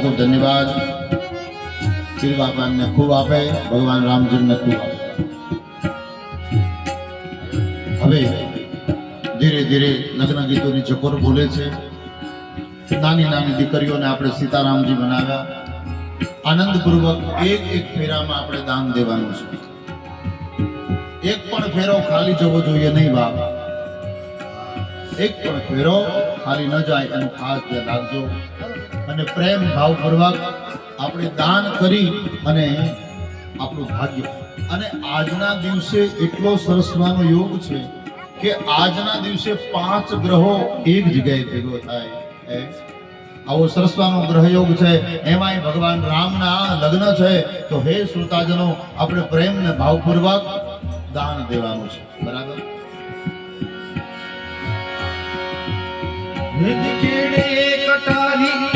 ખૂબ ખૂબ ધન્યવાદ પીર બાપાને ખૂબ આપે, ભગવાન રામચંદ્રને ખૂબ આપે। હવે ધીરે ધીરે લગ્ન ગીતોની ચકોર બોલે છે। નાની નાની દીકરીઓને આપણે સીતારામજી બનાવ્યા। આનંદપૂર્વક એક એક ફેરામાં આપણે દાન દેવાનું છે। એક પણ ફેરો ખાલી જવો જોઈએ નહીં બાપ, એક પણ ફેરો ખાલી ન જાય એનું ખાસ ધ્યાન રાખજો। અને પ્રેમ ભાવપૂર્વક આપણે દાન કરી અને આપણું ભાગ્ય। અને આજના દિવસે એટલો સરસવાનો યોગ છે કે આજના દિવસે 5 ગ્રહો એક જગ્યાએ ભેગો થાય। આવો સરસવાનો ગ્રહ યોગ છે, એમાંય ભગવાન રામના લગ્ન છે। તો હે શ્રોતાજનો, આપણે પ્રેમ ને ભાવપૂર્વક દાન દેવાનું છે, બરાબર? કેડે કટારી